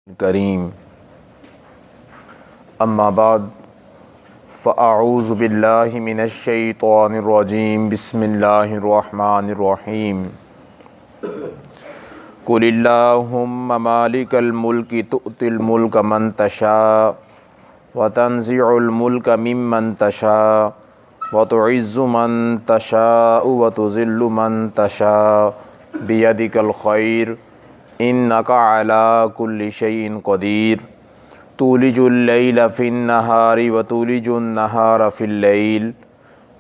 करीम। अम्मा बाद फ़अऊज़ु बिल्लाहि मिनश्शैतानिर्रजीम। बिस्मिल्लाहिर्रहमानिर्रहीम। कुलिल्लाहुम्मा मालिकल मुल्कि तुअतिल मुल्का मन तशा व तंज़िउल मुल्का मिम्मन तशा व तुइज़्ज़ु मन तशा व तुज़िल्लु मन तशा बियदिकल खैर इन्नका अला कुल्लि शैइन क़दीर। तूलिजुल लैला फिन्नहारि व तूलिजुन नहारा फिल्लैल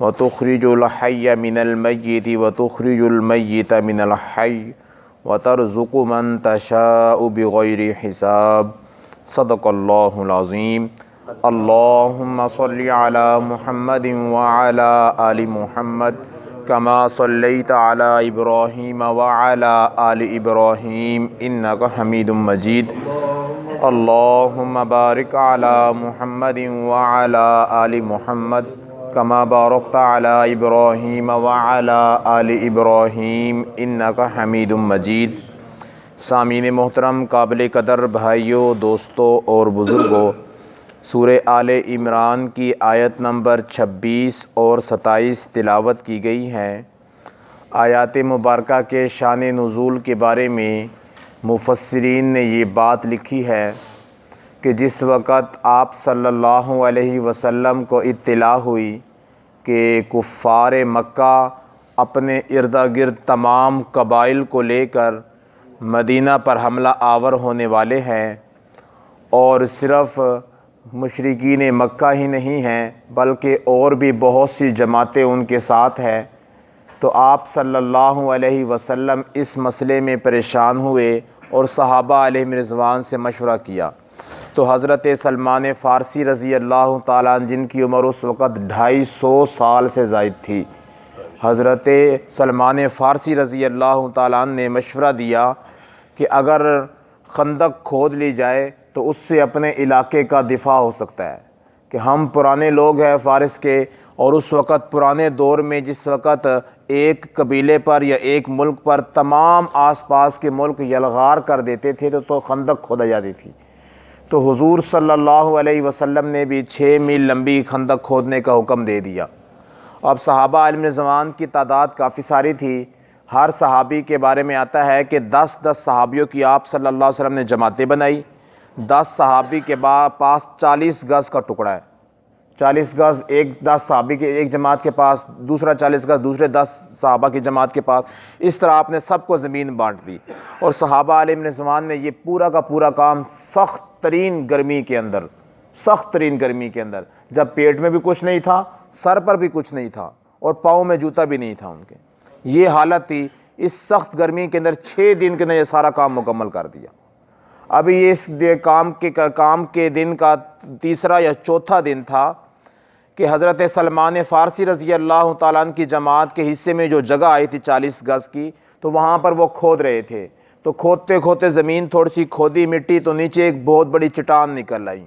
व तुख़रिजुल हय्य मिनल मय्यिति व तुख़रिजुल मय्यिता मिनल हय्य व तर्ज़ुक़ु मन तशाअु बिग़ैरि हिसाब। सदक़ल्लाहुल अज़ीम। अल्लाहुम्मा सल्लि अला मुहम्मदिन व अला आलि मुहम्मद कमा सल्लैता अला इब्राहीम व अला आलि इब्राहीम इन्नका हमीदुम मजीद। अल्लाहुम्मा बारिक अला मुहम्मदिन व अला आलि मुहम्मद कमा बारकता अला इब्राहीम व अला आलि इब्राहीम इन्नका हमीदुम मजीद। सामीन मोहतरम, काबिल कदर भाइयों, दोस्तों और बुज़ुर्गों, सूरे आले इमरान की आयत नंबर 26 और 27 तिलावत की गई हैं। आयात मुबारका के शान नुज़ूल के बारे में मुफस्सिरीन ने ये बात लिखी है कि जिस वक़्त आप सल्लल्लाहु अलैहि वसल्लम को इत्तिला हुई कि कुफ़ार मक्का अपने इर्दा गिर्द तमाम कबाइल को लेकर मदीना पर हमला आवर होने वाले हैं और सिर्फ़ मुशरिकीन मक्का ही नहीं हैं बल्कि और भी बहुत सी जमातें उनके साथ हैं, तो आप सल्लल्लाहु अलैहि वसल्लम इस मसले में परेशान हुए और सहाबा अलैहिम रिज़वान से मशवरा किया। तो हज़रत सलमान फ़ारसी रज़ी अल्लाह ताला अन्हु, जिनकी उम्र उस वक़्त 250 साल से ज़ायद थी, हज़रत सलमान फ़ारसी रज़ी अल्लाह ताला अन्हु ने मशवरा दिया कि अगर खंदक खोद ली जाए तो उससे अपने इलाके का दिफा हो सकता है कि हम पुराने लोग हैं फ़ारिस के, और उस वक़्त पुराने दौर में जिस वक़्त एक कबीले पर या एक मुल्क पर तमाम आसपास के मुल्क यलगार कर देते थे तो खंदक खोदा जाती थी। तो हुज़ूर सल्लल्लाहु अलैहि वसल्लम ने भी 6 मील लंबी खंदक खोदने का हुक्म दे दिया। अब सहाबा अलैहिम ज़मान की तादाद काफ़ी सारी थी। हर सहाबी के बारे में आता है कि 10-10 सहाबियों की आप सल्लल्लाहु अलैहि वसल्लम ने जमातें बनाई। 10 सहाबी के पास 40 गज़ का टुकड़ा है। 40 गज़ एक 10 सहाबी के एक जमात के पास, दूसरा 40 गज़ दूसरे 10 सहाबा की जमात के पास। इस तरह आपने सबको ज़मीन बांट दी और सहाबा अलैहिम रिज़वान ने ये पूरा का पूरा काम सख्त तरीन गर्मी के अंदर, सख्त तरीन गर्मी के अंदर, जब पेट में भी कुछ नहीं था, सर पर भी कुछ नहीं था और पाँव में जूता भी नहीं था उनके, ये हालत थी। इस सख्त गर्मी के अंदर 6 दिन के अंदर ये सारा काम मुकम्मल कर दिया। अभी ये इस काम के दिन का तीसरा या चौथा दिन था कि हज़रत सलमान फ़ारसी रज़ी अल्लाह ताला अन्हु की जमात के हिस्से में जो जगह आई थी 40 गज़ की, तो वहाँ पर वो खोद रहे थे। तो खोदते खोदते ज़मीन थोड़ी सी खोदी मिट्टी, तो नीचे एक बहुत बड़ी चट्टान निकल आई।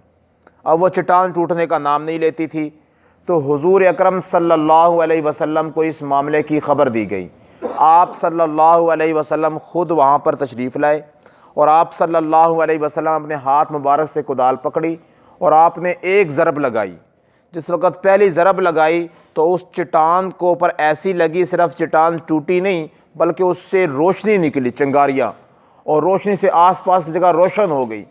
अब वो चट्टान टूटने का नाम नहीं लेती थी। तो हुज़ूर अकरम सल्लल्लाहु अलैहि वसल्लम को इस मामले की ख़बर दी गई। आप सल्लल्लाहु अलैहि वसल्लम ख़ुद वहाँ पर तशरीफ़ लाए और आप सल्लल्लाहु अलैहि वसल्लम अपने हाथ मुबारक से कुदाल पकड़ी और आपने एक ज़रब लगाई। जिस वक़्त पहली ज़रब लगाई तो उस चट्टान को ऊपर ऐसी लगी, सिर्फ चट्टान टूटी नहीं बल्कि उससे रोशनी निकली, चिंगारियाँ, और रोशनी से आसपास की जगह रोशन हो गई।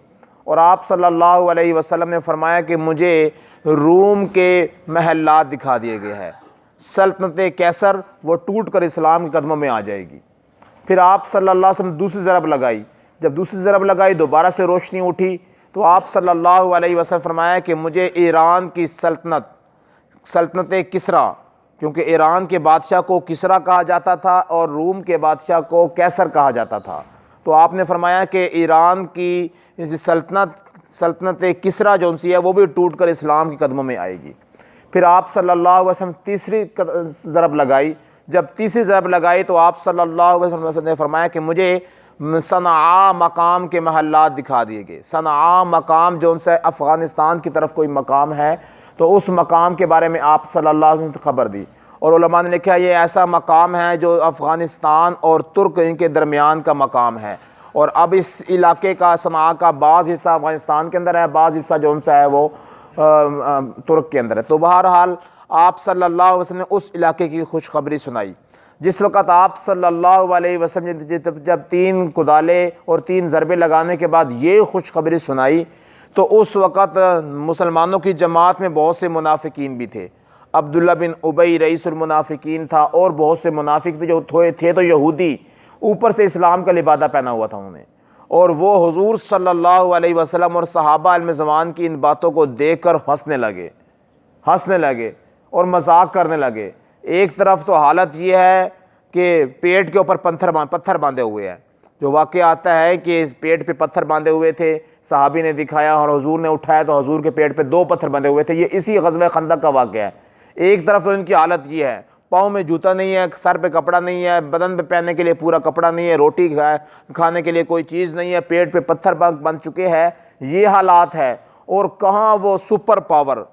और आप सल्लल्लाहु अलैहि वसल्लम ने फरमाया कि मुझे रूम के महल्लात दिखा दिए गए हैं, सल्तनत कैसर वो टूट कर इस्लाम के कदमों में आ जाएगी। फिर आप सल्लल्लाहु अलैहि वसल्लम दूसरी ज़रब लगाई। जब दूसरी ज़रब लगाई दोबारा से रोशनी उठी, तो आप सल्लल्लाहु अलैहि वसल्लम फरमाया कि मुझे ईरान की सल्तनत किसरा, क्योंकि ईरान के बादशाह को किसरा कहा जाता था और रूम के बादशाह को कैसर कहा जाता था, तो आपने फरमाया कि ईरान की सल्तनत किसरा जो सी है वो भी टूट कर इस्लाम के कदमों में आएगी। फिर आप सल्लल्लाहु अलैहि वसल्लम तीसरी ज़रब लगाई। जब तीसरी ज़रब लगाई तो आप सल्लल्लाहु अलैहि वसल्लम ने फरमाया कि मुझे सनआ मकाम के महल्लात दिखा दिए गए। सनआ मकाम जो उनसे अफ़गानिस्तान की तरफ कोई मकाम है, तो उस मकाम के बारे में आप सल्लल्लाहु अलैहि वसल्लम ने खबर दी। और उलमा ने लिखा ये ऐसा मकाम है जो अफ़गानिस्तान और तुर्क इनके दरमियान का मकाम है और अब इस इलाके का सना का बाज़ हिस्सा अफ़गानिस्तान के अंदर है, बाज़ हिस्सा जो उनसा है वो तुर्क के अंदर है। तो बहरहाल आप सल्लल्लाहु अलैहि वसल्लम ने उस इलाके की खुशखबरी सुनाई। जिस वक़्त आप सल्लल्लाहु अलैहि वसल्लम जब 3 कुदाले और 3 ज़रबे लगाने के बाद ये खुशखबरी सुनाई, तो उस वक़्त मुसलमानों की जमात में बहुत से मुनाफिकीन भी थे। अब्दुल्ला बिन उबई रईसुल मुनाफिकीन था और बहुत से मुनाफिक थे जो थे तो यहूदी, ऊपर से इस्लाम का लिबादा पहना हुआ था उन्होंने। और वो हुजूर सल्लल्लाहु अलैहि वसल्लम और सहाबा इल्म ज़मान की इन बातों को देखकर हंसने लगे और मजाक करने लगे। एक तरफ तो हालत ये है कि पेट के ऊपर पत्थर बांधे हुए हैं, जो वाक़या आता है कि इस पेट पे पत्थर बांधे हुए थे, सहाबी ने दिखाया और हुजूर ने उठाया तो हुजूर के पेट पे 2 पत्थर बंधे हुए थे। ये इसी ग़ज़वा खंदक का वाक़या है। एक तरफ तो इनकी हालत ये है, पाँव में जूता नहीं है, सर पे कपड़ा नहीं है, बदन पे पहनने के लिए पूरा कपड़ा नहीं है, रोटी खाने के लिए कोई चीज़ नहीं है, पेट पे पत्थर बन चुके हैं, ये हालात है। और कहाँ वो सुपर पावर,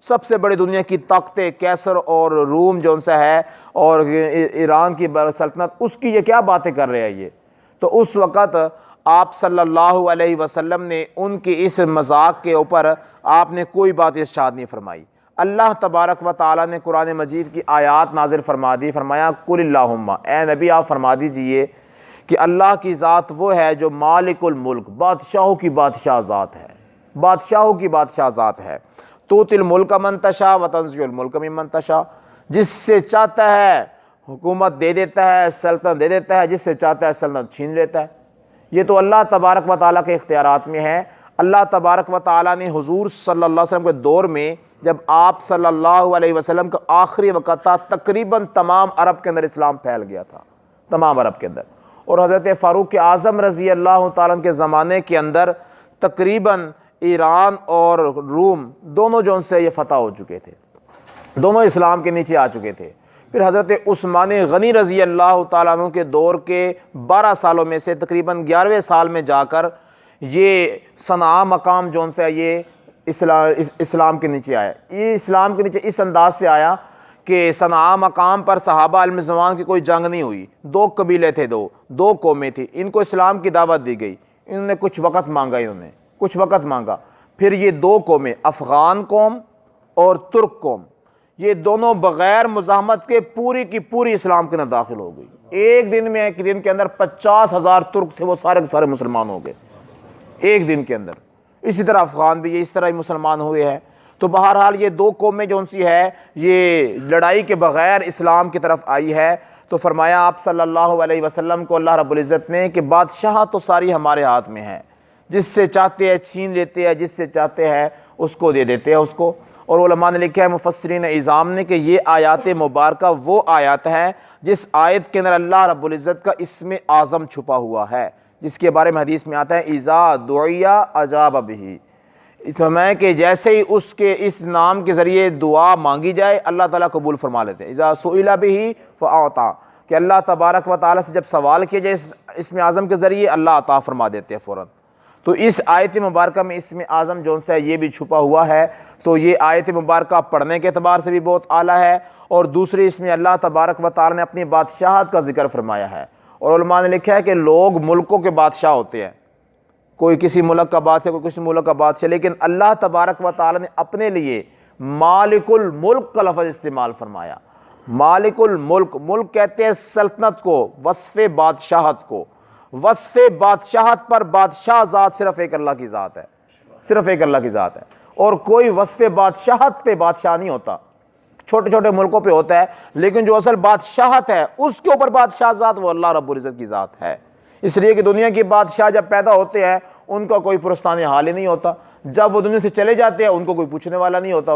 सबसे बड़ी दुनिया की ताकतें कैसर और रूम जो उनसे है और ईरान की सल्तनत, उसकी ये क्या बातें कर रहे हैं ये। तो उस वक़्त आप सल्लल्लाहु अलैहि वसल्लम ने उनकी इस मजाक के ऊपर आपने कोई बात इरशाद नहीं फरमाई। अल्लाह तबारक व ताला ने कुरान मजीद की आयात नाजिल फरमा दी, फरमाया कुलिल्लाहुम्मा, ए नबी आप फरमा दीजिए कि अल्लाह की ज़ात वो है जो मालिकुल मुल्क, बादशाहों की बादशाह ज़ात है, बादशाहों की बादशाह ज़ात है। तूतिल मुल्क मन तशा व तंज़िउल मुल्क मिम्मन तशा, जिससे चाहता है हुकूमत दे देता है, सल्तनत दे देता है, जिससे चाहता है सल्तनत छीन लेता है। ये तो अल्लाह तबारक व ताला के इख्तियारात में है। अल्लाह तबारक व ताला ने हुजूर सल्लल्लाहु अलैहि वसल्लम के दौर में, जब आप सल्लल्लाहु अलैहि वसल्लम का आखिरी वक़्त था, तकरीबन तमाम अरब के अंदर इस्लाम फैल गया था, तमाम अरब के अंदर। और हज़रत फ़ारूक आज़म रज़ी अल्लाह तआला के ज़माने के अंदर तकरीबन ईरान और रूम दोनों जो उनसे ये फ़तह हो चुके थे, दोनों इस्लाम के नीचे आ चुके थे। फिर हज़रत उस्मान गनी रज़ी अल्लाह तआला अन्हु के दौर के 12 सालों में से तकरीबन 11वें साल में जाकर ये सना मकाम जो उनसे ये इस्लाम के नीचे आया। ये इस्लाम के नीचे इस अंदाज से आया कि सना मकाम पर सहाबा इल्म ज़मान की कोई जंग नहीं हुई, 2 कबीले थे, दो कौमें थी, इनको इस्लाम की दावत दी गई, इन्होंने कुछ वक़्त मांगा, इन्होंने कुछ वक़्त मांगा। फिर ये 2 कौमें, अफ़गान कौम और तुर्क कौम, ये दोनों बग़ैर मुज़ाहमत के पूरी की पूरी इस्लाम के अंदर दाखिल हो गई। एक दिन के अंदर 50,000 तुर्क थे, वो सारे के सारे मुसलमान हो गए एक दिन के अंदर। इसी तरह अफ़गान भी ये इस तरह ही मुसलमान हुए हैं। तो बहरहाल ये 2 कौमें जो उनसी है ये लड़ाई के बग़ैर इस्लाम की तरफ आई है। तो फरमाया आप सल्लल्लाहु अलैहि वसल्लम को अल्लाह रब्बुल इज़्ज़त ने कि बादशाह तो सारी हमारे हाथ में है, जिससे चाहते हैं छीन लेते हैं, जिससे चाहते हैं उसको दे देते हैं उसको। और उलमा ने लिखा है, मुफस्सिरीन इज़ाम ने, कि ये आयात मुबारका वो आयत है जिस आयत के अंदर अल्लाह रब्बुल इज़्ज़त का इस्म आज़म छुपा हुआ है, जिसके बारे में हदीस में आता है इज़ा दुइया अजाब बिही, इस समय कि जैसे ही उसके इस नाम के ज़रिए दुआ मांगी जाए अल्लाह ताला कबूल फरमा लेते हैं। इज़ा सुइला बिही फ़अता, कि अल्लाह तबारक व ताला से जब सवाल किया जाए इस्म आज़म के ज़रिए अल्लाह अता फरमा देते हैं फ़ौरन। तो इस आयत मुबारक में इस्म आज़म जो सा है ये भी छुपा हुआ है। तो ये आयत मुबारक पढ़ने के अतबार से भी बहुत आला है। और दूसरी इसमें अल्लाह तबारक व ताला ने अपनी बादशाहत का जिक्र फरमाया है। और उलमा ने लिखा है कि लोग मुल्कों के बादशाह होते हैं, कोई किसी मुल्क का बादशाह, कोई किसी मुल्क का बादशाह, लेकिन अल्लाह तबारक व ताला ने अपने लिए मालिकुल मुल्क का लफ्ज़ इस्तेमाल फरमाया। मालिकुल मुल्क, मुल्क कहते हैं सल्तनत को, वस्फ़े बादशाहत को। वस्फ़े बादशाहत पर बादशाह ज़ात सिर्फ़ एक अल्लाह की ज़ात है, सिर्फ़ एक अल्लाह की ज़ात है। और कोई वस्फ़े बादशाहत पे बादशाह नहीं होता, छोटे छोटे मुल्कों पे होता है, लेकिन जो असल बादशाहत है उसके ऊपर बादशाह ज़ात वो अल्लाह रब्बुल इज़्ज़त की ज़ात है। इसलिए कि दुनिया के बादशाह जब पैदा होते हैं उनका कोई पुरस्तानी हाल ही नहीं होता, जब वो दुनिया से चले जाते हैं उनको कोई पूछने वाला नहीं होता,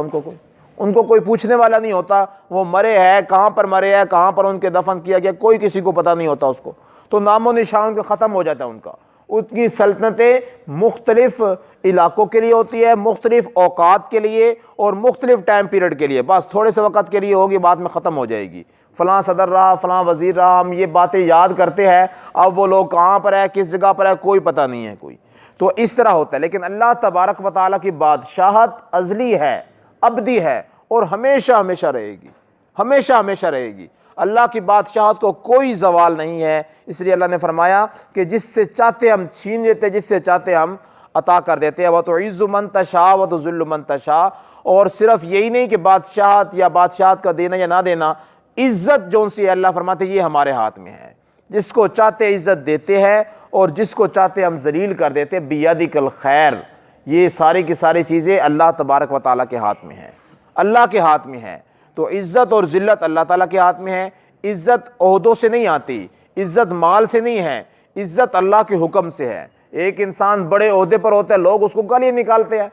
उनको कोई पूछने वाला नहीं होता, वो मरे हैं, कहाँ पर मरे हैं, कहाँ पर उनके दफन किया गया, कोई किसी को पता नहीं होता उसको। तो नामो निशान उनका ख़त्म हो जाता है उनका। उनकी सल्तनतें मुख्तलिफ इलाकों के लिए होती है, मुख्तलिफ औकात के लिए और मुख्तलिफ टाइम पीरियड के लिए, बस थोड़े से वक़्त के लिए होगी, बाद में ख़त्म हो जाएगी। फ़लाँ सदर रहा, फ़लाँ वज़ीर रहा, हम ये बातें याद करते हैं, अब वो लोग कहाँ पर है, किस जगह पर है, कोई पता नहीं है कोई। तो इस तरह होता है। लेकिन अल्लाह तबारक व तआला की बादशाहत अज़ली है, अबदी है और हमेशा हमेशा रहेगी, हमेशा हमेशा रहेगी। अल्लाह की बादशाहत को कोई ज़वाल नहीं है। इसलिए अल्लाह ने फरमाया कि जिससे चाहते हम छीन लेते, जिससे चाहते हम अता कर देते हैं। व तो इज़्ज़ु मन तशा व तो ज़ुल्लु मन तशा। और सिर्फ यही नहीं कि बादशाहत या बादशाहत का देना या ना देना, इज़्ज़त जो सी अल्लाह फरमाते ये हमारे हाथ में है। जिसको चाहते इज़्ज़त देते हैं और जिसको चाहते हम जलील कर देते। बियदिकल खैर, ये सारी की सारी चीज़ें अल्लाह तबारक व तआला के हाथ में है, अल्लाह के हाथ में है। तो इज़्ज़त और ज़िल्लत अल्लाह ताला के हाथ में है। इज़्ज़त ओहदों से नहीं आती, इज़्ज़त माल से नहीं है, इज़्ज़त अल्लाह के हुक्म से है। एक इंसान बड़े ओहदे पर होता है, लोग उसको गालियाँ निकालते हैं,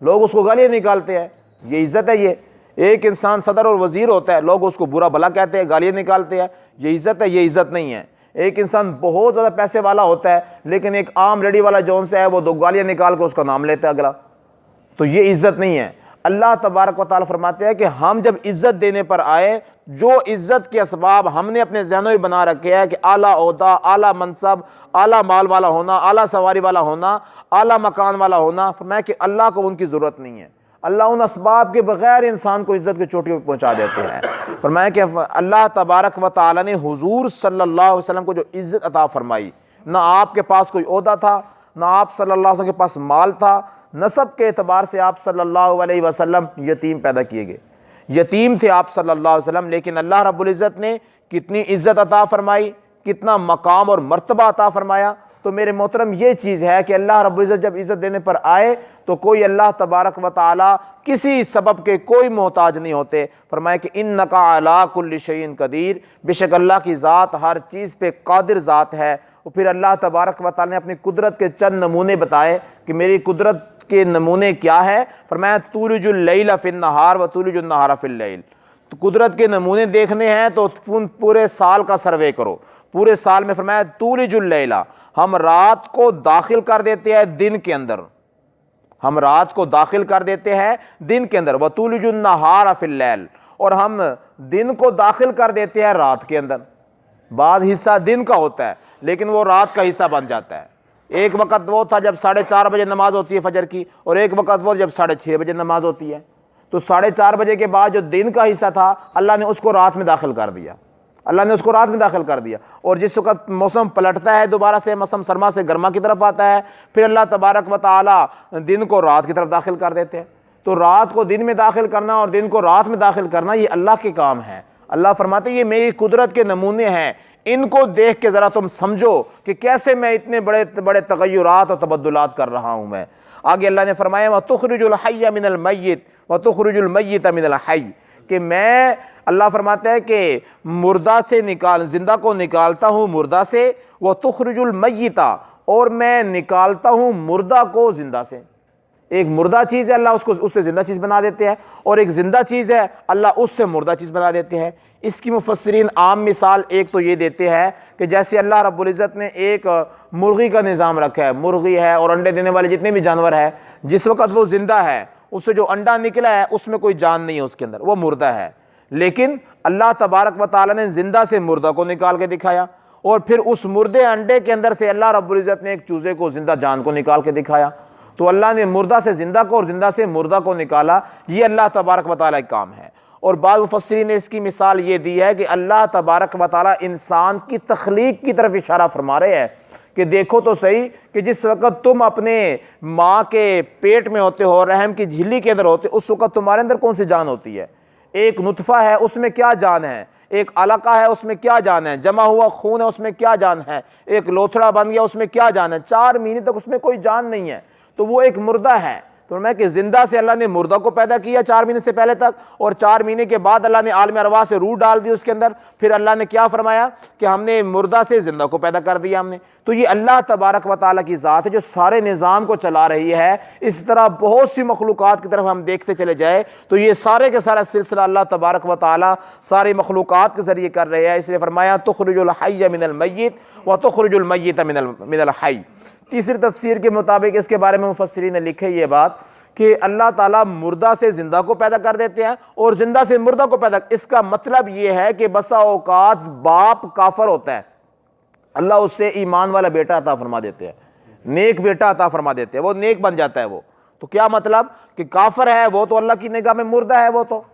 लोग उसको गालियाँ निकालते हैं, ये इज़्ज़त है। ये एक इंसान सदर और वज़ीर होता है, लोग उसको बुरा भला कहते हैं, गालियाँ निकालते हैं, ये इज़्ज़त है, ये इज़्ज़त नहीं है। एक इंसान बहुत ज़्यादा पैसे वाला होता है, लेकिन एक आम रेडी वाला जौन से है वो दो गालियाँ निकाल कर उसका नाम लेता है अगला, तो ये इज़्ज़त नहीं है। अल्लाह तबारक व तआला फरमाते हैं कि हम जब इज़्ज़त देने पर आए, जो इज़्ज़त के असबाब हमने अपने ज़हनों में बना रखे हैं कि आला ओहदा, आला मनसब, आला माल वाला होना, आला सवारी वाला होना, आला मकान वाला होना, फरमाया कि अल्लाह को उनकी ज़रूरत नहीं है। अल्लाह उन असबाब के बग़ैर इंसान को इज़्ज़त की चोटी पर पहुँचा देते हैं। फरमाया कि अल्लाह तबारक व तआला ने हुज़ूर सल्लल्लाहु अलैहि वसल्लम को जो इज़्ज़त अता फरमाई, ना आपके पास कोई ओहदा था, ना आप सल्लल्लाहु अलैहि वसल्लम के पास माल था, नसब के एतबार से आप सल्लल्लाहु अलैहि वसल्लम यतीम पैदा किए गए, यतीम थे आप सल्लल्लाहु अलैहि वसल्लम। लेकिन अल्लाह रब्बुल इज़्ज़त ने कितनी इज़्ज़त अता फरमाई, कितना मकाम और मर्तबा अता फरमाया। तो मेरे मोहतरम ये चीज़ है कि अल्लाह रब्बुल इज़्ज़त जब इज़्ज़त देने पर आए तो कोई अल्लाह तबारक व तआला किसी सबब के कोई मोहताज नहीं होते। फरमाया कि इन्नका अला कुल्लि शैइन कदीर, बेशक अल्लाह की ज़ात हर चीज़ पे कादिर ज़ात है। और फिर अल्लाह तबारक व तआला ने अपनी कुदरत के चंद नमूने बताए कि मेरी कुदरत के नमूने क्या है। फरमाया तुलिजुल लैला फिन नहार व तुलिजुन नहारा फिल लैल। तो कुदरत के नमूने देखने हैं तो पूरे साल का सर्वे करो, पूरे साल में। फरमाया तुलिजुल लैला, हम रात को दाखिल कर देते हैं दिन के अंदर, हम रात को दाखिल कर देते हैं दिन के अंदर। व तुलिजुन नहारा फिल लैल, और हम दिन को दाखिल कर देते हैं रात के अंदर। बाद हिस्सा दिन का होता है लेकिन वो रात का हिस्सा बन जाता है। एक वक़्त वो था जब 4:30 बजे नमाज होती है फजर की, और एक वक़्त वो जब 6:30 बजे नमाज होती है। तो 4:30 बजे के बाद जो दिन का हिस्सा था अल्लाह ने उसको रात में दाखिल कर दिया, अल्लाह ने उसको रात में दाखिल कर दिया। और जिस वक़्त मौसम पलटता है दोबारा से, मौसम सरमा से गर्मा की तरफ आता है, फिर अल्लाह तबारक व तआला दिन को रात की तरफ दाखिल कर देते हैं। तो रात को दिन में दाखिल करना और दिन को रात में दाखिल करना ये अल्लाह के काम है। अल्लाह फरमाते ये मेरी कुदरत के नमूने हैं, इनको देख के ज़रा तुम समझो कि कैसे मैं इतने बड़े बड़े तगय्युरात और तबद्दुलात कर रहा हूँ मैं। आगे अल्लाह ने फरमाया व तुखरिजुल हय्य मिनल मय्यित व तुखरिजुल मय्यित मिनल हय्य, कि मैं, अल्लाह फरमाता है कि मुर्दा से जिंदा को निकालता हूँ मुर्दा से, व तुखरिजुल मय्यिता, और मैं निकालता हूँ मुर्दा को जिंदा से। एक मुर्दा चीज़ है अल्लाह उसको उससे ज़िंदा चीज़ बना देते हैं, और एक ज़िंदा चीज़ है अल्लाह उससे मुर्दा चीज़ बना देते हैं। इसकी मुफस्सिरीन आम मिसाल एक तो ये देते हैं कि जैसे अल्लाह रब्बुल इज़्ज़त ने एक मुर्गी का निज़ाम रखा है, मुर्गी है और अंडे देने वाले जितने भी जानवर है, जिस वक़्त वो ज़िंदा है उससे जो अंडा निकला है उसमें कोई जान नहीं है उसके अंदर, वो मुर्दा है। लेकिन अल्लाह तबारक व तआला ने ज़िंदा से मुर्दा को निकाल के दिखाया, और फिर उस मुर्दे अंडे के अंदर से अल्लाह रब्बुल इज़्ज़त ने एक चूज़े को ज़िंदा जान को निकाल के दिखाया। तो अल्लाह ने मुर्दा से ज़िंदा को और ज़िंदा से मुर्दा को निकाला, ये अल्लाह तबारक व तआला का काम है। और बाद मुफस्सिरीन ने इसकी मिसाल ये दी है कि अल्लाह तबारक व तआला इंसान की तख्लीक की तरफ इशारा फरमा रहे हैं कि देखो तो सही कि जिस वक़्त तुम अपने माँ के पेट में होते हो, रहम की झिल्ली के अंदर होते, उस वक़्त तुम्हारे अंदर कौन सी जान होती है? एक नुतफ़ा है उसमें क्या जान है, एक अलका है उसमें क्या जान है, जमा हुआ खून है उसमें क्या जान है, एक लोथड़ा बन गया उसमें क्या जान है, 4 महीने तक उसमें कोई जान नहीं है, तो वो एक मुर्दा है। तो मैं कि जिंदा से अल्लाह ने मुर्दा को पैदा किया 4 महीने से पहले तक, और 4 महीने के बाद अल्लाह ने आलम अरवाह से रूह डाल दी उसके अंदर। फिर अल्लाह ने क्या फरमाया कि हमने मुर्दा से जिंदा को पैदा कर दिया हमने। तो ये अल्लाह तबारक व तआला की ज़ात है जो सारे निज़ाम को चला रही है। इस तरह बहुत सी मखलूक़ात की तरफ हम देखते चले जाए तो ये सारे के सारा सिलसिला अल्लाह तबारक व तआला सारी मखलूक़ात के ज़रिए कर रहे हैं। इसलिए फरमाया तुखरिजुल हय्य मिनल मय्यित व तुखरिजुल मय्यित मिनल हय्य। तीसरी तफसीर के मुताबिक इसके बारे में मुफस्सिरीन ने लिखे ये बात कि अल्लाह ताला मुर्दा से ज़िंदा को पैदा कर देते हैं और ज़िंदा से मुर्दा को पैदा। इसका मतलब ये है कि बसा औकात बाप काफर होता है, अल्लाह उससे ईमान वाला बेटा अता फरमा देते हैं, नेक बेटा अता फरमा देते हैं, वो नेक बन जाता है वो। तो क्या मतलब कि काफर है वो तो अल्लाह की निगाह में मुर्दा है, वो तो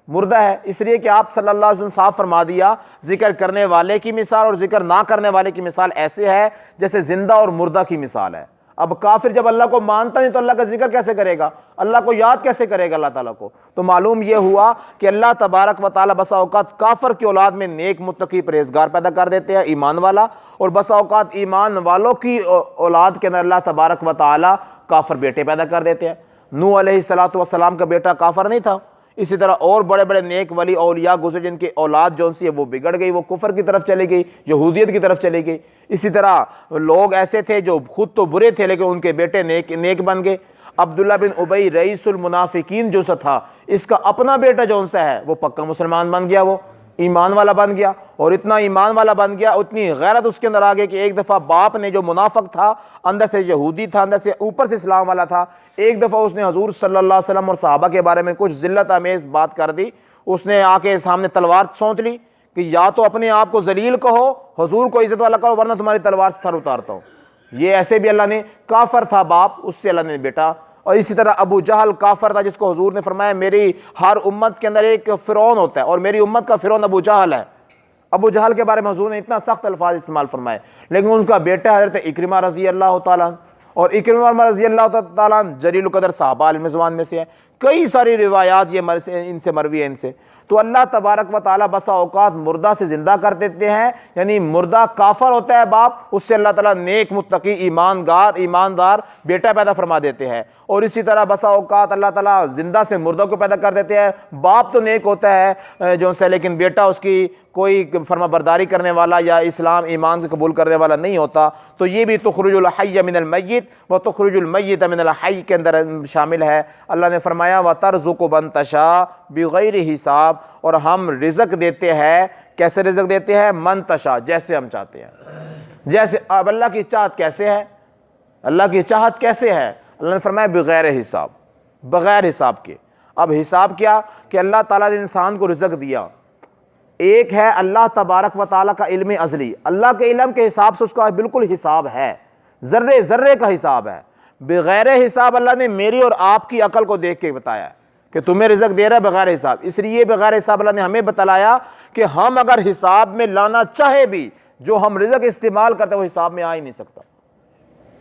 मुर्दा है, इसलिए कि आप सल्लल्लाहु अलैहि वसल्लम साफ फरमा दिया, जिक्र करने वाले की मिसाल और जिक्र ना करने वाले की मिसाल ऐसे है जैसे जिंदा और मुर्दा की मिसाल है। अब काफिर जब अल्लाह को मानता नहीं तो अल्लाह का जिक्र कैसे करेगा, अल्लाह को याद कैसे करेगा अल्लाह ताला को। तो मालूम यह हुआ कि अल्लाह तबारक व ताला बसा औकात काफिर की औलाद में नेक मुत्तकी परहेजगार पैदा कर देते हैं, ईमान वाला, और बसा औकात ईमान वालों की औलाद के अंदर अल्लाह तबारक व ताला काफिर बेटे पैदा कर देते हैं। नूह अलैहिस्सलातु वस्सलाम का बेटा काफिर नहीं था। इसी तरह और बड़े बड़े नेक वली औलिया गुजरे जिनकी औलाद जो सी है वो बिगड़ गई, वो कुफर की तरफ चली गई, यहूदियत की तरफ चली गई। इसी तरह लोग ऐसे थे जो खुद तो बुरे थे लेकिन उनके बेटे नेक बन गए। अब्दुल्ला बिन उबई रईसुल मुनाफिकीन जो सा था, इसका अपना बेटा जो सा है वो पक्का मुसलमान बन गया, वो ईमान वाला बन गया। और इतना ईमान वाला बन गया, उतनी गैरत उसके अंदर आ गई कि एक दफ़ा बाप ने जो मुनाफिक था, अंदर से यहूदी था, अंदर से ऊपर से इस्लाम वाला था, एक दफ़ा उसने हजूर सल्लल्लाहु अलैहि वसल्लम और सहाबा के बारे में कुछ जिल्लत अमेज़ बात कर दी। उसने आके सामने तलवार सौंत ली कि या तो अपने आप को जलील कहो, हजूर को इज़्ज़त वाला करो, वरना तुम्हारी तलवार से सर उतारता हूँ। ये ऐसे भी अल्लाह ने, काफर था बाप, उससे अल्लाह ने बेटा। और इसी तरह अबू जहल काफर था, जिसको हुजूर ने फरमाया मेरी हर उम्मत के अंदर एक फ़िरौन होता है और मेरी उम्मत का फ़िरौन अबू जहल है। अबू जहल के बारे में हुजूर ने इतना सख्त अल्फाज इस्तेमाल फरमाए, लेकिन उनका बेटा हज़रत इक्रिमा रज़ी अल्लाह तआला, और इक्रिमा रज़ी अल्लाह तआला जलील क़दर सहाबा आलिम में से है। कई सारी रिवायात ये इनसे मरवी है इनसे। तो अल्लाह तबारक व ताला बसा औकात मुर्दा से ज़िंदा कर देते हैं, यानी मुर्दा काफर होता है बाप, उससे अल्लाह ताला नेक मुत्तकी ईमानदार बेटा पैदा फरमा देते हैं। और इसी तरह बसा औकात अल्लाह ताला ज़िंदा से मुर्दा को पैदा कर देते हैं। बाप तो नेक होता है जो से, लेकिन बेटा उसकी कोई फरमा बरदारी करने वाला या इस्लाम ईमान को कबूल करने वाला नहीं होता। तो ये भी तुखरुजुल हय्य मिनल मय्यित व तुखरुजुल मय्यित मिनल हय्य के अंदर शामिल है। अल्लाह ने फरमाया व तर्ज़ुक़ु मन तशा बिग़ैरि हिसाब, और हम रिज़्क़ देते हैं, कैसे रिज़्क़ देते हैं, मन तशा, जैसे हम चाहते हैं। जैसे अब अल्लाह की चाहत कैसे है, अल्लाह की चाहत कैसे है, अल्लाह ने फरमाया बगैर हिसाब, बगैर हिसाब के। अब हिसाब क्या कि अल्लाह ताला ने इंसान को रिज़्क़ दिया, एक है अल्लाह तबारक व ताला का इल्म अज़ली, अल्लाह के इल्म के हिसाब से उसका बिल्कुल हिसाब है, ज़र्रे ज़र्रे का हिसाब है। बगैर हिसाब अल्लाह ने मेरी और आपकी अकल को देख के बताया कि तुम्हें रिज़्क़ दे रहा है बगैर हिसाब। इसलिए बगैर हिसाब अल्लाह ने हमें बतलाया कि हम अगर हिसाब में लाना चाहे भी, जो हम रिज़्क़ इस्तेमाल करते हैं वो हिसाब में आ ही नहीं सकता।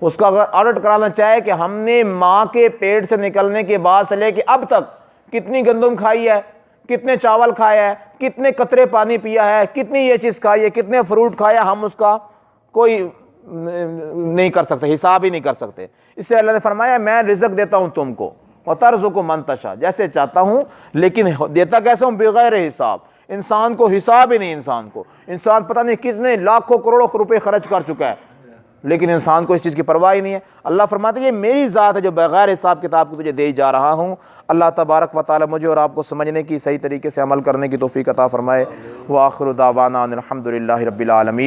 उसका अगर ऑडिट कराना चाहे कि हमने माँ के पेट से निकलने के बाद से लेके अब तक कितनी गंदम खाई है, कितने चावल खाए हैं, कितने कतरे पानी पिया है, कितनी ये चीज़ खाई है, कितने फ्रूट खाया, हम उसका कोई नहीं कर सकते, हिसाब ही नहीं कर सकते। इससे अल्लाह ने फरमाया मैं रिज़्क़ देता हूँ तुमको, और तर्ज़ुक़ु मन तशा, जैसे चाहता हूँ, लेकिन देता कैसे हूँ, बगैर हिसाब। इंसान को हिसाब ही नहीं, इंसान पता नहीं कितने लाखों करोड़ों रुपए खर्च कर चुका है, लेकिन इंसान को इस चीज़ की परवाह ही नहीं है। अल्लाह फरमाते हैं ये मेरी ज़ात है जो बगैर हिसाब किताब को तुझे दे जा रहा हूँ। अल्लाह तबारक व ताला मुझे और आपको समझने की, सही तरीके से अमल करने की तौफ़ीक़ अता फ़रमाए। व आखिरु दावाना अनिल हम्दुलिल्लाहि रब्बिल आलमीन।